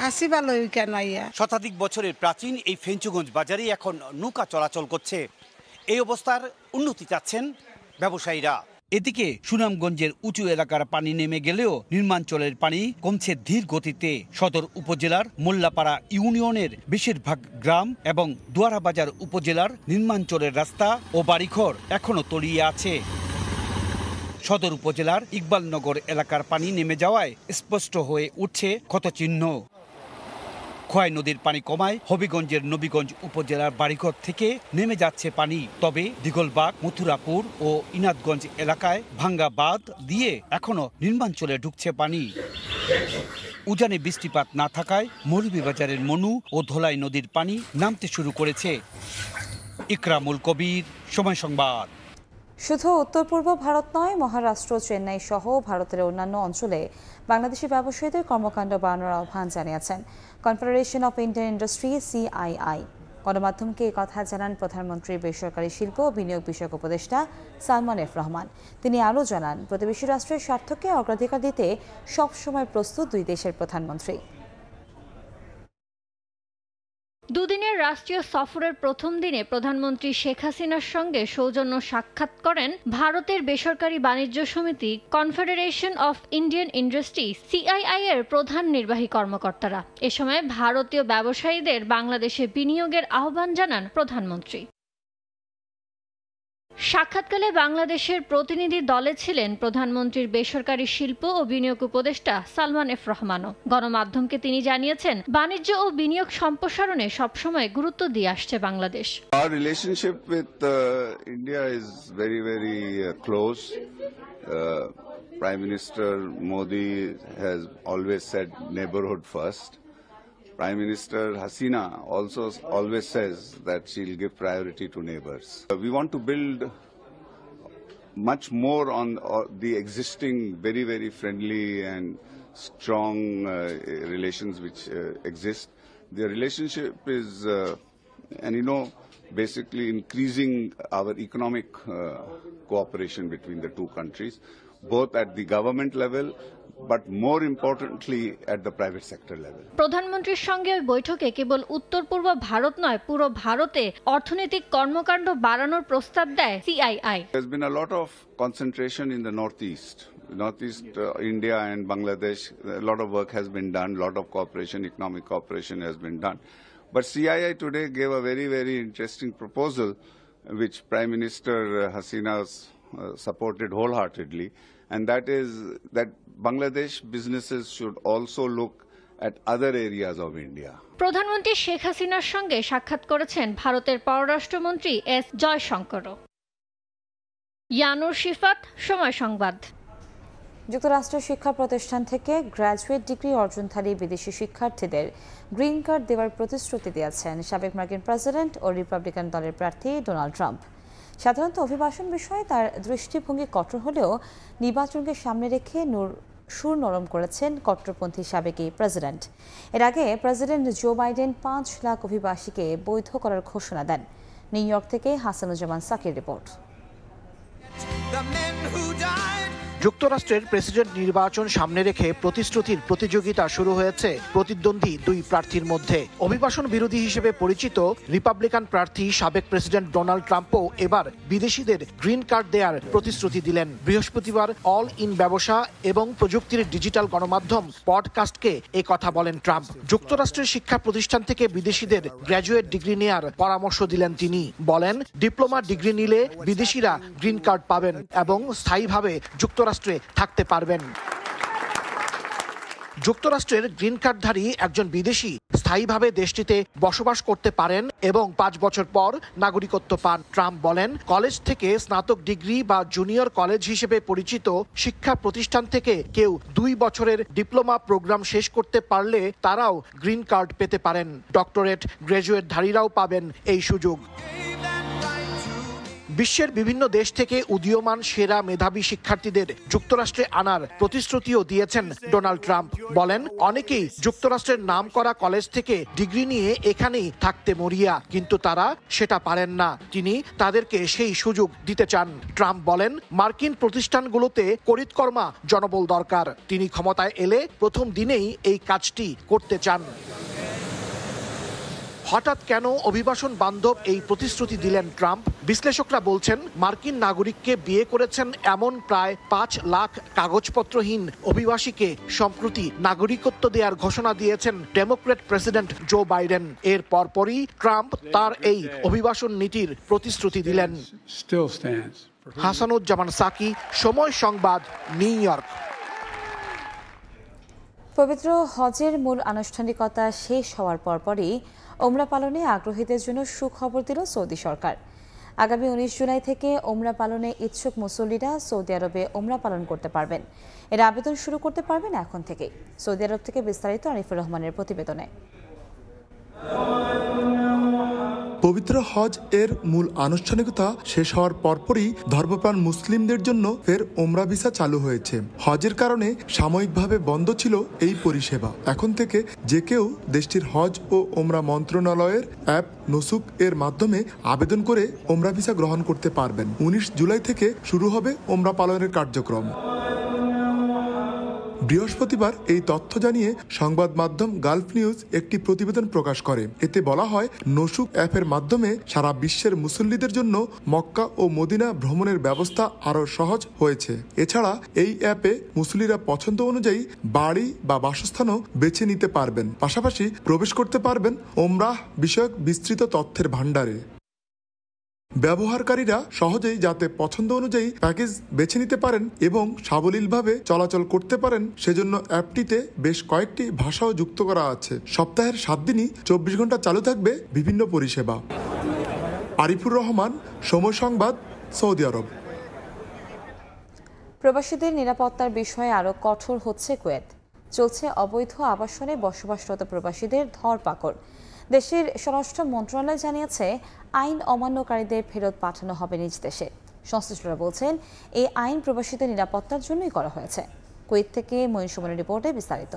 আসি ভালো কেন। শতাধিক বছরের প্রাচীন এই ফেঞ্চুগঞ্জ বাজারে এখন নৌকা চলাচল করছে। এই অবস্থার উন্নতি চাচ্ছেন ব্যবসায়ীরা। এদিকে সুনামগঞ্জের উঁচু এলাকার পানি নেমে গেলেও নিম্নাঞ্চলের পানি কমছে ধীর গতিতে। সদর উপজেলার মোল্লাপাড়া ইউনিয়নের বেশিরভাগ গ্রাম এবং দুয়ারাবাজার উপজেলার নিম্নাঞ্চলের রাস্তা ও বাড়িঘর এখনো তলিয়ে আছে। সদর উপজেলার ইকবালনগর এলাকার পানি নেমে যাওয়ায় স্পষ্ট হয়ে উঠছে ক্ষতচিহ্ন। খোয়াই নদীর পানি কমায় হবিগঞ্জের নবীগঞ্জ উপজেলার বাড়িঘর থেকে নেমে যাচ্ছে পানি। তবে দিগলবাগ, মথুরাপুর ও ইনাদগঞ্জ এলাকায় ভাঙ্গা বাঁধ দিয়ে এখনো নিম্নাঞ্চলে ঢুকছে পানি। উজানে বৃষ্টিপাত না থাকায় মৌলভীবাজারের মনু ও ধলাই নদীর পানি নামতে শুরু করেছে। ইকরামুল কবির, সময় সংবাদ। শুধু উত্তর পূর্ব ভারত নয়, মহারাষ্ট্র, চেন্নাই সহ ভারতের অন্যান্য অঞ্চলে বাংলাদেশি ব্যবসায়ীদের কর্মকাণ্ড বাড়ানোর আহ্বান জানিয়েছেন confederation of Indian industry CII। গণমাধ্যমকে এই কথা জানান প্রধানমন্ত্রীর বেসরকারি শিল্প ও বিনিয়োগ বিষয়ক উপদেষ্টা সালমান এফ রহমান। তিনি আরও জানান, প্রতিবেশী রাষ্ট্রের স্বার্থকে অগ্রাধিকার দিতে সবসময় প্রস্তুত দুই দেশের প্রধানমন্ত্রী। দুদিনের রাষ্ট্রীয় সফরের প্রথম দিনে প্রধানমন্ত্রী শেখ হাসিনার সঙ্গে সৌজন্য সাক্ষাৎ করেন ভারতের বেসরকারি বাণিজ্য সমিতি confederation of Indian industry CII এর প্রধান নির্বাহী কর্মকর্তারা। এ সময় ভারতীয় ব্যবসায়ীদের বাংলাদেশে বিনিয়োগের আহ্বান জানান প্রধানমন্ত্রী। সাক্ষাৎকালে বাংলাদেশের প্রতিনিধি দলে ছিলেন প্রধানমন্ত্রীর বেসরকারি শিল্প ও বিনিয়োগ উপদেষ্টা সালমান এফ রহমানও। গণমাধ্যমকে তিনি জানিয়েছেন, বাণিজ্য ও বিনিয়োগ সম্প্রসারণে সবসময় গুরুত্ব দিয়ে আসছে Bangladesh. Our relationship with India is very, very close. Prime Minister Modi has always said neighborhood first. Prime Minister Hasina also always says that she'll give priority to neighbors. We want to build much more on the existing very, very friendly and strong relations which exist. The relationship is, basically increasing our economic cooperation between the two countries, both at the government level but more importantly at the private sector level. প্রধানমন্ত্রীর সঙ্গে ওই বৈঠকে কেবল উত্তর পূর্ব ভারত নয়, পুরো ভারতে অর্থনৈতিক কর্মকাণ্ড বাড়ানোর প্রস্তাব দেয় CII. There's been a lot of concentration in the northeast. India and Bangladesh, a lot of work has been done, a lot of cooperation, economic cooperation has been done. But CII today gave a very, very interesting proposal which Prime Minister Hasina supported wholeheartedly, and that is that Bangladesh businesses should also look at other areas of India. প্রধানমন্ত্রী শেখ হাসিনার সঙ্গে সাক্ষাৎ করেছেন ভারতের পররাষ্ট্রমন্ত্রী S জয়শঙ্করও। Yanur Shifat, সময় সংবাদ। যুক্তরাষ্ট্রের শিক্ষা প্রতিষ্ঠান থেকে গ্র্যাজুয়েট ডিগ্রি অর্জনধারী বিদেশি শিক্ষার্থীদের গ্রিন কার্ড দেওয়ার প্রতিশ্রুতি দিয়েছেন সাবেক মার্কিন প্রেসিডেন্ট ও রিপাবলিকান দলের প্রার্থী ডোনাল্ড ট্রাম্প। সাধারণত অভিবাসন বিষয়ে তার দৃষ্টিভঙ্গি কঠোর হলেও নির্বাচনকে সামনে রেখে সুর নরম করেছেন কট্টরপন্থী সাবেক এই প্রেসিডেন্ট। এর আগে প্রেসিডেন্ট জো বাইডেন 5 লাখ অভিবাসীকে বৈধ করার ঘোষণা দেন। নিউ ইয়র্ক থেকে হাসানুজ্জামান সাকির রিপোর্ট। যুক্তরাষ্ট্রের প্রেসিডেন্ট নির্বাচন সামনে রেখে প্রতিশ্রুতির প্রতিযোগিতা শুরু হয়েছে প্রতিদ্বন্দ্বী দুই প্রার্থীর মধ্যে। অভিবাসন বিরোধী হিসেবে পরিচিত রিপাবলিকান প্রার্থী সাবেক প্রেসিডেন্ট ডোনাল্ড ট্রাম্পও এবার বিদেশিদের গ্রিন কার্ড দেওয়ার প্রতিশ্রুতি দিলেন। বৃহস্পতিবার অল ইন ব্যবসা এবং প্রযুক্তির ডিজিটাল গণমাধ্যম পডকাস্টকে এ কথা বলেন ট্রাম্প। যুক্তরাষ্ট্রের শিক্ষা প্রতিষ্ঠান থেকে বিদেশিদের গ্র্যাজুয়েট ডিগ্রি নেয়ার পরামর্শ দিলেন তিনি। বলেন, ডিপ্লোমা ডিগ্রি নিলে বিদেশিরা গ্রিন কার্ড পাবেন এবং স্থায়ীভাবে যুক্তরাষ্ট্রে থাকতে পারবেন। যুক্তরাষ্ট্রের গ্রিন কার্ডধারী একজন বিদেশি স্থায়ীভাবে দেশটিতে বসবাস করতে পারেন এবং 5 বছর পর নাগরিকত্ব পান। ট্রাম্প বলেন, কলেজ থেকে স্নাতক ডিগ্রি বা জুনিয়র কলেজ হিসেবে পরিচিত শিক্ষা প্রতিষ্ঠান থেকে কেউ 2 বছরের ডিপ্লোমা প্রোগ্রাম শেষ করতে পারলে তারাও গ্রিন কার্ড পেতে পারেন। ডক্টরেট গ্র্যাজুয়েটধারীরাও পাবেন এই সুযোগ। বিশ্বের বিভিন্ন দেশ থেকে উদীয়মান সেরা মেধাবী শিক্ষার্থীদের যুক্তরাষ্ট্রে আনার প্রতিশ্রুতিও দিয়েছেন ডোনাল্ড ট্রাম্প। বলেন, অনেকেই যুক্তরাষ্ট্রের নামকরা কলেজ থেকে ডিগ্রি নিয়ে এখানেই থাকতে মরিয়া, কিন্তু তারা সেটা পারেন না। তিনি তাদেরকে সেই সুযোগ দিতে চান। ট্রাম্প বলেন, মার্কিন প্রতিষ্ঠানগুলোতে করিতকর্মা জনবল দরকার। তিনি ক্ষমতায় এলে প্রথম দিনেই এই কাজটি করতে চান। হঠাৎ কেন অভিবাসন বান্ধব এই প্রতিশ্রুতি দিলেন ট্রাম্প? বিশ্লেষকরা বলছেন, মার্কিন নাগরিককে বিয়ে করেছেন এমন প্রায় 5 লাখ কাগজপত্রহীন অভিবাসীকে সম্প্রতি নাগরিকত্ব দেওয়ার ঘোষণা দিয়েছেন ডেমোক্র্যাট প্রেসিডেন্ট জো বাইডেন। এর পরপরই ট্রাম্প তার এই অভিবাসন নীতির প্রতিশ্রুতি দিলেন। হাসানুজ্জামান সাকি, সময় সংবাদ, নিউ ইয়র্ক। পবিত্র হজের মূল আনুষ্ঠানিকতা শেষ হওয়ার পরপরই ওমরা পালনে আগ্রহীদের জন্য সুখবর দিল সৌদি সরকার। আগামী 19 জুলাই থেকে ওমরা পালনে ইচ্ছুক মুসল্লিরা সৌদি আরবে ওমরা পালন করতে পারবেন। এর আবেদন শুরু করতে পারবেন এখন থেকে। সৌদি আরব থেকে বিস্তারিত আরিফুর রহমানের প্রতিবেদনে। পবিত্র হজ এর মূল আনুষ্ঠানিকতা শেষ হওয়ার পরপরই ধর্মপ্রাণ মুসলিমদের জন্য ফের ওমরা ভিসা চালু হয়েছে। হজের কারণে সাময়িকভাবে বন্ধ ছিল এই পরিষেবা। এখন থেকে যে কেউ দেশটির হজ ও ওমরা মন্ত্রণালয়ের অ্যাপ নসুক এর মাধ্যমে আবেদন করে ওমরা ভিসা গ্রহণ করতে পারবেন। 19 জুলাই থেকে শুরু হবে ওমরা পালনের কার্যক্রম। বৃহস্পতিবার এই তথ্য জানিয়ে সংবাদ মাধ্যম গালফ নিউজ একটি প্রতিবেদন প্রকাশ করে। এতে বলা হয়, নসুক অ্যাপের মাধ্যমে সারা বিশ্বের মুসল্লিদের জন্য মক্কা ও মদিনা ভ্রমণের ব্যবস্থা আরও সহজ হয়েছে। এছাড়া এই অ্যাপে মুসল্লিরা পছন্দ অনুযায়ী বাড়ি বা বাসস্থানও বেছে নিতে পারবেন। পাশাপাশি প্রবেশ করতে পারবেন ওমরাহ বিষয়ক বিস্তৃত তথ্যের ভাণ্ডারে। ব্যবহারকারীরা সহজেই যাতে পছন্দ অনুযায়ী প্যাকেজ বেছে নিতে পারেন এবং সাবলীলভাবে চলাচল করতে পারেন সেজন্য অ্যাপটিতে বেশ কয়েকটি ভাষাও যুক্ত করা আছে। সপ্তাহের 7 দিনই 24 ঘন্টা চালু থাকবে বিভিন্ন পরিষেবা। আরিফুর রহমান, সময় সংবাদ, সৌদি আরব। প্রবাসীদের নিরাপত্তার বিষয়ে আরও কঠোর হচ্ছে কুয়েত। চলছে অবৈধ আবাসনে বসবাসরত প্রবাসীদের ধরপাকড়। দেশের স্বরাষ্ট্র মন্ত্রণালয় জানিয়েছে, আইন অমান্যকারীদের ফেরত পাঠানো হবে নিজ দেশে। সংশ্লিষ্টরা বলছেন, এই আইন প্রবাসীদের নিরাপত্তার জন্যই করা হয়েছে। কুয়েত থেকে মঈন সুমনের রিপোর্টে বিস্তারিত।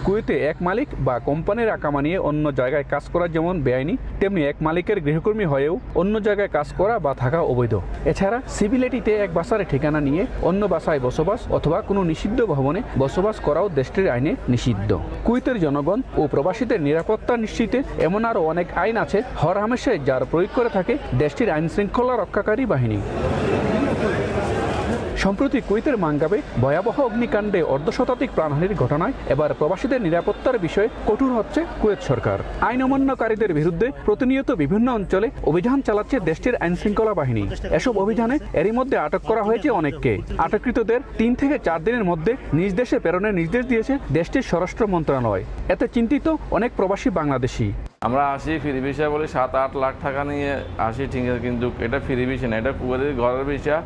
কুয়েতে এক মালিক বা কোম্পানির আকামা নিয়ে অন্য জায়গায় কাজ করা যেমন বেআইনি, তেমনি এক মালিকের গৃহকর্মী হয়েও অন্য জায়গায় কাজ করা বা থাকা অবৈধ। এছাড়া সিভিলিটিতে এক বাসার ঠিকানা নিয়ে অন্য বাসায় বসবাস অথবা কোনো নিষিদ্ধ ভবনে বসবাস করাও দেশটির আইনে নিষিদ্ধ। কুয়েতের জনগণ ও প্রবাসীদের নিরাপত্তা নিশ্চিতে এমন আরও অনেক আইন আছে হরহামেশাই যার প্রয়োগ করে থাকে দেশটির আইন শৃঙ্খলা রক্ষাকারী বাহিনী। সম্প্রতি কুয়েতের মাঙ্গাবে ভয়াবহ অগ্নিকাণ্ডে অর্ধশতাধিক প্রাণহানির ঘটনায় এবার প্রবাসীদের নিরাপত্তার বিষয়ে কঠোর হচ্ছে কুয়েত সরকার। আইন অমান্যকারীদের বিরুদ্ধে প্রতিনিয়ত বিভিন্ন অঞ্চলে অভিযান চালাচ্ছে দেশটির আইন শৃঙ্খলা বাহিনী। এসব অভিযানে এরই মধ্যে আটক করা হয়েছে অনেককে। আটককৃতদের 3 থেকে 4 দিনের মধ্যে নিজ দেশে প্রেরণের নির্দেশ দিয়েছে দেশটির স্বরাষ্ট্র মন্ত্রণালয়। এতে চিন্তিত অনেক প্রবাসী বাংলাদেশি। আমরা আসি ফ্রি ভিসা বলে 7-8 লাখ টাকা নিয়ে আসি, ঠিক আছে, কিন্তু এটা ফ্রি ভিসা না, এটা কুয়েতের ঘরের ভিসা,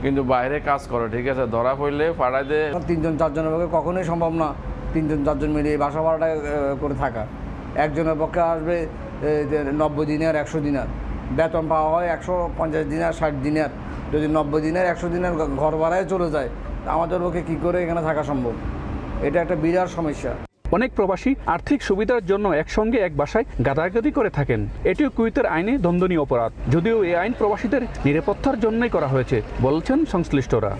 কিন্তু বাইরে কাজ করে, ঠিক আছে, ধরা পড়লে পাঠাই দেয়। 3-4 জনের পক্ষে কখনোই সম্ভব না 3-4 জন মিলিয়ে বাসা ভাড়াটা করে থাকা। একজনের পক্ষে আসবে 90 দিনের 100 দিনার, বেতন পাওয়া হয় 150 দিনার 60 দিনার। যদি 90 দিনের 100 দিনের ঘর ভাড়ায় চলে যায়, আমাদের পক্ষে কী করে এখানে থাকা সম্ভব? এটা একটা বিরাট সমস্যা। অনেক প্রবাসী আর্থিক সুবিধার জন্য একসঙ্গে এক বাসায় গাদাগাদি করে থাকেন। এটিও কুয়েতের আইনে দণ্ডনীয় অপরাধ, যদিও এই আইন প্রবাসীদের নিরাপত্তার জন্যই করা হয়েছে বলছেন সংশ্লিষ্টরা।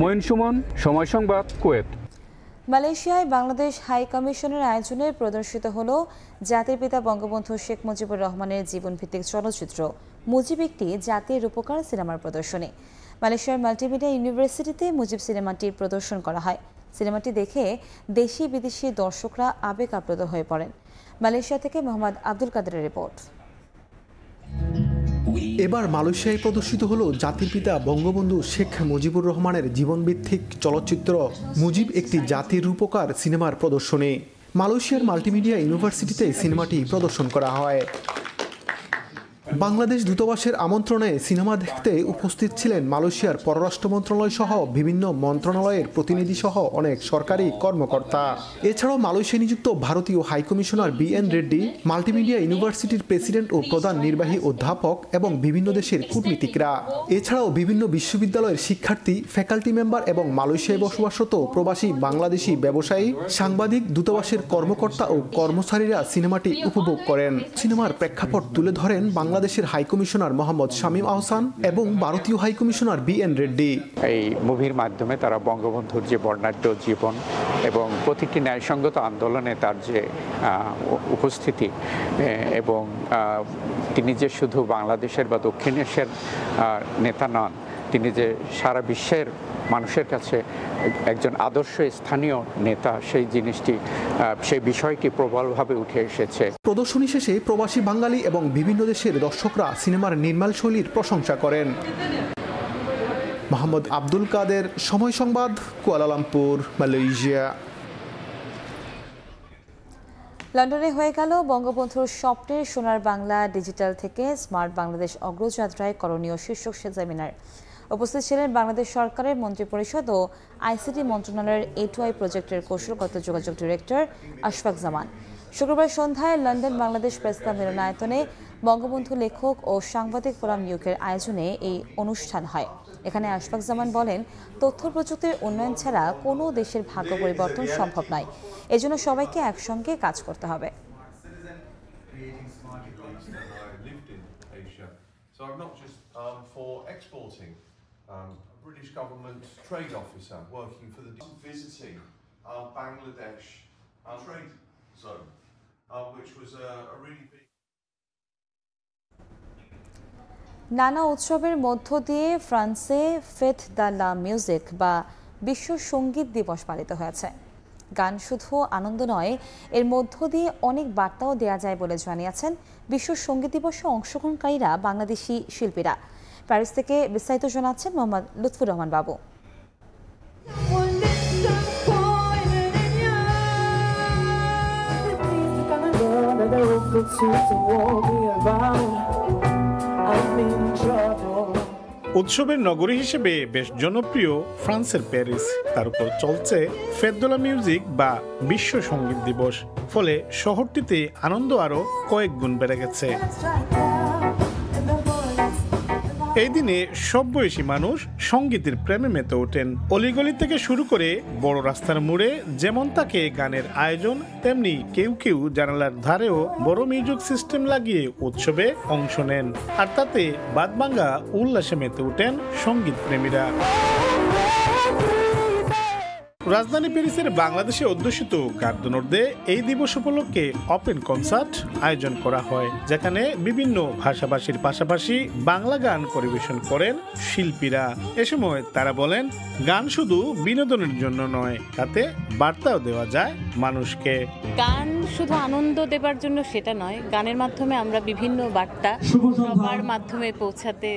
মঈন সুমন, সময় সংবাদ, কুয়েত। মালয়েশিয়ায় বাংলাদেশ হাই কমিশনের আয়োজনে প্রদর্শিত হল জাতির পিতা বঙ্গবন্ধু শেখ মুজিবুর রহমানের জীবনভিত্তিক চলচ্চিত্র মুজিব, একটি জাতির রূপকার সিনেমার প্রদর্শনী। মালয়েশিয়ার মাল্টিমিডিয়া ইউনিভার্সিটিতে মুজিব সিনেমাটি প্রদর্শন করা হয়। সিনেমাটি দেখে দেশি বিদেশি দর্শকরা আবেগ আপ্লুত হয়ে পড়েন। মালয়েশিয়া থেকে মোহাম্মদ আব্দুল কাদেরের রিপোর্ট। এবার মালয়েশিয়ায় প্রদর্শিত হলো জাতির পিতা বঙ্গবন্ধু শেখ মুজিবুর রহমানের জীবনভিত্তিক চলচ্চিত্র মুজিব, একটি জাতির রূপকার সিনেমার প্রদর্শনী। মালয়েশিয়ার মাল্টিমিডিয়া ইউনিভার্সিটিতে সিনেমাটি প্রদর্শন করা হয়। বাংলাদেশ দূতাবাসের আমন্ত্রণে সিনেমা দেখতে উপস্থিত ছিলেন মালয়েশিয়ার পররাষ্ট্র মন্ত্রণালয় সহ বিভিন্ন মন্ত্রণালয়ের প্রতিনিধি সহ অনেক সরকারি কর্মকর্তা। এছাড়াও মালয়েশিয়া নিযুক্ত ভারতীয় হাইকমিশনার BN রেড্ডি, মাল্টিমিডিয়া ইউনিভার্সিটির প্রেসিডেন্ট ও প্রধান নির্বাহী অধ্যাপক এবং বিভিন্ন দেশের কূটনীতিকরা। এছাড়াও বিভিন্ন বিশ্ববিদ্যালয়ের শিক্ষার্থী, ফ্যাকাল্টি মেম্বার এবং মালয়েশিয়ায় বসবাসরত প্রবাসী বাংলাদেশি ব্যবসায়ী, সাংবাদিক, দূতাবাসের কর্মকর্তা ও কর্মচারীরা সিনেমাটি উপভোগ করেন। সিনেমার প্রেক্ষাপট তুলে ধরেন বাংলাদেশের হাইকমিশনার মোহাম্মদ শামীম আহসান এবং ভারতীয় হাইকমিশনার BN রেড্ডি। এই মুভির মাধ্যমে তারা বঙ্গবন্ধুর যে বর্ণাঢ্য জীবন এবং প্রতিটি ন্যায়সঙ্গত আন্দোলনে তার যে উপস্থিতি এবং তিনি যে শুধু বাংলাদেশের বা দক্ষিণ এশিয়ার নেতা নন, তিনি যে সারা বিশ্বের মানুষের কাছে একজন আদর্শ স্থানীয় নেতা, সেই জিনিসটি, সেই বিষয়টি প্রবলভাবে উঠে এসেছে। প্রদর্শনী শেষে প্রবাসী বাঙালি এবং বিভিন্ন দেশের দর্শকরা সিনেমার নির্মাল শৈলীর প্রশংসা করেন। মোহাম্মদ আব্দুল কাদের, সময় সংবাদ, কুয়ালালামপুর, মালয়েশিয়া। লন্ডনে হয়ে গেল বঙ্গবন্ধুর স্বপ্নের সোনার বাংলা ডিজিটাল থেকে স্মার্ট বাংলাদেশ অগ্রযাত্রায় করণীয় শীর্ষক সেমিনার। উপস্থিত ছিলেন বাংলাদেশ সরকারের মন্ত্রিপরিষদ ও ICT মন্ত্রণালয়ের A2I প্রজেক্টের কৌশলগত যোগাযোগ ডিরেক্টর আশফাক জামান। শুক্রবার সন্ধ্যায় লন্ডন বাংলাদেশ প্রেস ক্লাব মিলনায়তনে বঙ্গবন্ধু লেখক ও সাংবাদিক ফোরাম নিয়োগের আয়োজনে এই অনুষ্ঠান হয়। এখানে আশফাক জামান বলেন, তথ্য প্রযুক্তির উন্নয়ন ছাড়া কোনো দেশের ভাগ্য পরিবর্তন সম্ভব নয়। এজন্য সবাইকে একসঙ্গে কাজ করতে হবে। British government trade officer working for the visiting Bangladesh trade zone, which was a really big. নানা উৎসবের মধ্য দিয়ে ফ্রান্সে ফেট দ্য লা মিউজিক বা বিশ্ব সঙ্গীত দিবস পালিত হয়েছে। গান শুধু আনন্দ নয়, এর মধ্য দিয়ে অনেক বার্তাও দেওয়া যায় বলে জানিয়েছেন বিশ্ব সঙ্গীত দিবসে অংশগ্রহণকারীরা বাংলাদেশি শিল্পীরা। প্যারিস থেকে বিস্তারিত জানাচ্ছেন মোহাম্মদ লুৎফুর রহমান বাবু। উৎসবের নগরী হিসেবে বেশ জনপ্রিয় ফ্রান্সের প্যারিস, তার উপর চলছে ফেট দ্য লা মিউজিক বা বিশ্ব সঙ্গীত দিবস। ফলে শহরটিতে আনন্দ আরো কয়েক গুণ বেড়ে গেছে। এই দিনে সব বয়সী মানুষ সঙ্গীতের প্রেমে মেতে ওঠেন। অলিগলি থেকে শুরু করে বড় রাস্তার মোড়ে যেমন থাকে গানের আয়োজন, তেমনি কেউ কেউ জানালার ধারেও বড় মিউজিক সিস্টেম লাগিয়ে উৎসবে অংশ নেন। আর তাতে বাদবাঙ্গা উল্লাসে মেতে ওঠেন সঙ্গীত প্রেমীরা। রাজধানী প্যারিসের বাংলাদেশে অধ্যুষিত গার দু নর্দে এই দিবস উপলক্ষে ওপেন কনসার্ট আয়োজন করা হয়, যেখানে বিভিন্ন ভাষাভাষীর পাশাপাশি বাংলা গান পরিবেশন করেন শিল্পীরা। এ সময় তারা বলেন, গান শুধু বিনোদনের জন্য নয়, তাতে বার্তাও দেওয়া যায় মানুষকে। গান শুধু আনন্দ দেবার জন্য সেটা নয়, গানের মাধ্যমে আমরা বিভিন্ন বার্তা সবার মাধ্যমে পৌঁছাতে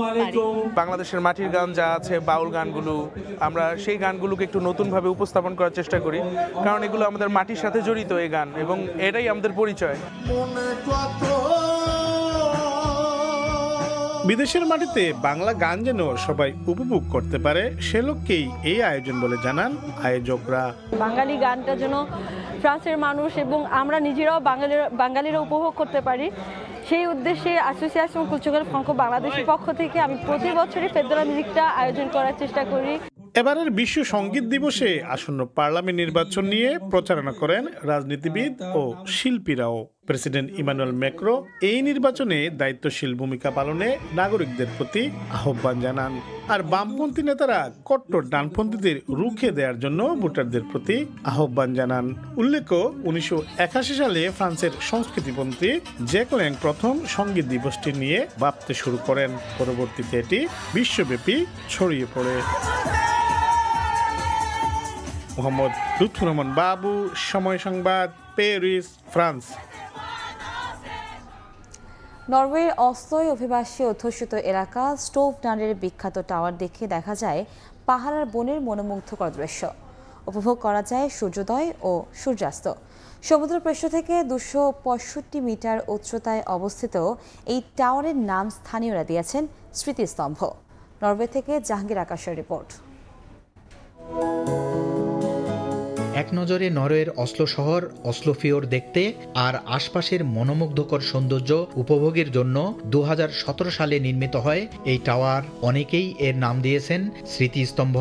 পারি। বাংলাদেশের মাটির গান যা আছে, বাউল গানগুলো, আমরা সেই গানগুলোকে একটু নতুনভাবে উপস্থাপন করার চেষ্টা করি, কারণ এগুলো আমাদের মাটির সাথে জড়িত এই গান এবং এটাই আমাদের পরিচয়। বিদেশের মাটিতে বাংলা গান যেন সবাই উপভোগ করতে পারে, সে লক্ষ্যেই এই আয়োজন বলে জানান আয়োজকরা। বাঙালি গানটা যেন ফ্রান্সের মানুষ এবং আমরা নিজেরাও বাঙালিরা উপভোগ করতে পারি, সেই উদ্দেশ্যে অ্যাসোসিয়েশন কুলচারাল ফ্রাঙ্কো বাংলাদেশের পক্ষ থেকে আমি প্রতি বছরই ফেট দ্য লা মিউজিকটা আয়োজন করার চেষ্টা করি। এবারের বিশ্ব সঙ্গীত দিবসে আসন্ন পার্লামেন্ট নির্বাচন নিয়ে প্রচারণা করেন রাজনীতিবিদ ও শিল্পীরাও। প্রেসিডেন্ট ইমানুয়েল ম্যাক্রো এই নির্বাচনে দায়িত্বশীল ভূমিকা পালনে নাগরিকদের প্রতি আহ্বান জানান। আর বামপন্থী নেতারা কট্টর ডানপন্থীদের রুখে দেওয়ার জন্য ভোটারদের প্রতি আহ্বান জানান। উল্লেখ্য 1981 সালে ফ্রান্সের সংস্কৃতিমন্ত্রী জ্যাক ল্যাং প্রথম সঙ্গীত দিবসটি নিয়ে ভাবতে শুরু করেন। পরবর্তীতে এটি বিশ্বব্যাপী ছড়িয়ে পড়ে। মোহাম্মদ লুৎফুর রহমান বাবু, সময় সংবাদ, প্যারিস, ফ্রান্স। নরওয়ের অস্লোয় অভিবাসী অধ্যুষিত এলাকা স্টোভডানের বিখ্যাত টাওয়ার দেখে দেখা যায় পাহাড় আর বনের মনোমুগ্ধকর দৃশ্য। উপভোগ করা যায় সূর্যোদয় ও সূর্যাস্ত। সমুদ্রপৃষ্ঠ থেকে 265 মিটার উচ্চতায় অবস্থিত এই টাওয়ারের নাম স্থানীয়রা দিয়েছেন স্মৃতিস্তম্ভ। নরওয়ে থেকে জাহাঙ্গীর আকাশের রিপোর্ট। এক নজরে নরওয়ের অসলো শহর, অসলো ফিওর দেখতে আর আশপাশের মনোমুগ্ধকর সৌন্দর্য উপভোগের জন্য 2017 সালে নির্মিত হয় এই টাওয়ার। অনেকেই এর নাম দিয়েছেন স্মৃতিস্তম্ভ।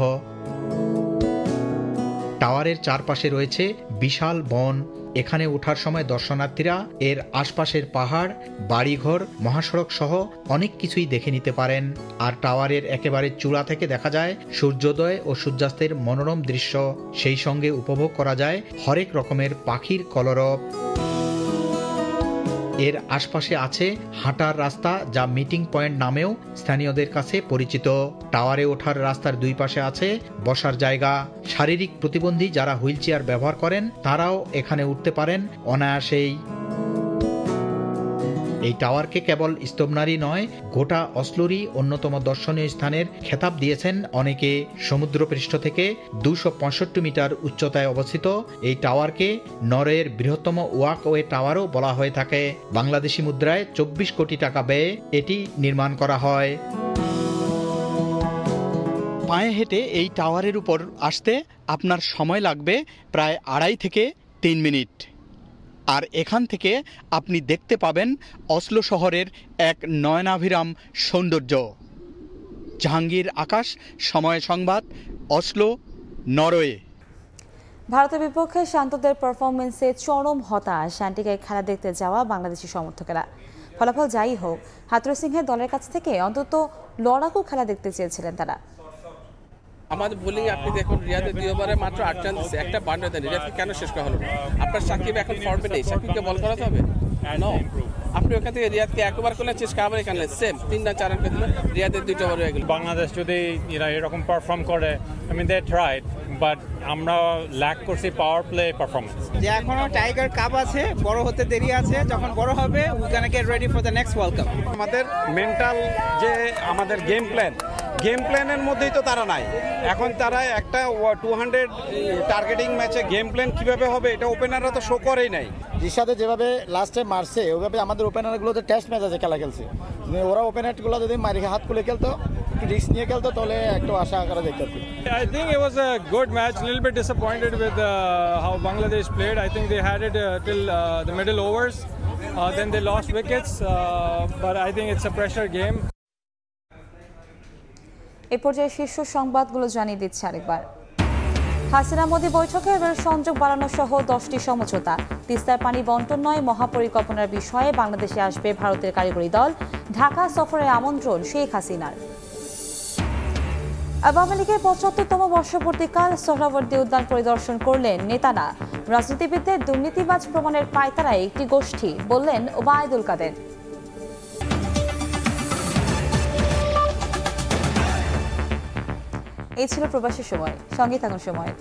টাওয়ারের চারপাশে রয়েছে বিশাল বন। এখানে ওঠার সময় দর্শনার্থীরা এর আশপাশের পাহাড়, বাড়িঘর, মহাসড়ক সহ অনেক কিছুই দেখে নিতে পারেন। আর টাওয়ারের একেবারে চূড়া থেকে দেখা যায় সূর্যোদয় ও সূর্যাস্তের মনোরম দৃশ্য। সেই সঙ্গে উপভোগ করা যায় হরেক রকমের পাখির কলরব। এর আশপাশে আছে হাঁটার রাস্তা, যা মিটিং পয়েন্ট নামেও স্থানীয়দের কাছে পরিচিত। টাওয়ারে ওঠার রাস্তার দুই পাশে আছে বসার জায়গা। শারীরিক প্রতিবন্ধী যারা হুইলচেয়ার ব্যবহার করেন তারাও এখানে উঠতে পারেন অনায়াসেই। এই টাওয়ারকে কেবল স্তম্ভনারই নয়, গোটা অসলোরই অন্যতম দর্শনীয় স্থানের খেতাব দিয়েছেন অনেকে। সমুদ্রপৃষ্ঠ থেকে 265 মিটার উচ্চতায় অবস্থিত এই টাওয়ারকে নরওয়ের বৃহত্তম ওয়াকওয়ে টাওয়ারও বলা হয়ে থাকে। বাংলাদেশি মুদ্রায় 24 কোটি টাকা ব্যয়ে এটি নির্মাণ করা হয়। পায়ে হেঁটে এই টাওয়ারের উপর আসতে আপনার সময় লাগবে প্রায় 2.5 থেকে 3 মিনিট। আর এখান থেকে আপনি দেখতে পাবেন অসলো শহরের এক নয়নাভিরাম সৌন্দর্য। জাহাঙ্গীর আকাশ, সময় সংবাদ, অসলো, নরওয়ে। ভারতের বিপক্ষে শান্তদের পারফরমেন্সে চরম হতাশ অ্যান্টিগায় খেলা দেখতে যাওয়া বাংলাদেশি সমর্থকেরা। ফলাফল যাই হোক, হাথুরু সিংহের দলের কাছ থেকে অন্তত লড়াকু খেলা দেখতে চেয়েছিলেন তারা। আমাদের বোলিং আপনি দেখুন, রিয়াদের 2 ওভারে মাত্র 8 রান দিচ্ছে, একটা বাউন্ডারি দেন। রিয়াদকে কেন শেষ করা হলো না? আপনার সাকিব এখন ফর্মে নেই, সাকিবকে বল করাতে হবে। আপনি ওখান থেকে রিয়াদকে 1 ওভার করলেন, চেষ্টা আবার এখানে সেম 3 রান 4 রান করে দিলেন, রিয়াদের 2 ওভার হয়ে গেল। বাংলাদেশ যদি এরকম পারফর্ম করে, I mean they tried, but আমরা ল্যাক করছি পাওয়ার প্লে পারফরমেন্স। যে এখনো টাইগার কাপ আছে, বড় হতে দেরি আছে, যখন বড় হবে we can get ready for the next world cup. আমাদের মেন্টাল যে আমাদের গেম প্ল্যানের মধ্যেই তো তারা নাই। এখন তারা একটা 200 টার্গেটিং ম্যাচে গেম প্ল্যান কিভাবে হবে এটা ওপেনাররা তো শো করেই নাই। জিসাদে যেভাবে লাস্টে মারছে ওইভাবে আমাদের ওপেনারগুলোতে টেস্ট ম্যাচ আছে খেলা খেলছে, ওরা ওপেনারগুলো যদি মারি হাত খুলে খেলতো, একটু রিস্ক নিয়ে খেলতো, তাহলে একটু আশা করা যেত। I think it was a good match. A little bit disappointed with how Bangladesh played. I think they had it till the middle overs. Then they lost wickets, but I think it's a pressure game. এ পর্যায়ে শীর্ষ সংবাদগুলো জানিয়ে দিচ্ছে আরেকবার। হাসিনা মোদি বৈঠকে rail সংযোগ বাড়ানো সহ 10টি সমঝোতা। তিস্তার পানি বন্টন নয়, মহাপরিকল্পনার বিষয়ে বাংলাদেশে আসবে ভারতের কারিগরি দল। ঢাকা সফরের আমন্ত্রণ শেখ হাসিনার। আওয়ামী লীগের 75তম বর্ষপূর্তিকাল সোহরাওয়ার্দী উদ্যান পরিদর্শন করলেন নেতারা। রাজনীতিবিদদের দুর্নীতিবাজ প্রমাণের পায়তারায় একটি গোষ্ঠী, বললেন ওবায়দুল কাদের। এই ছিল প্রবাসী সময়। সঙ্গে থাকুন সময়।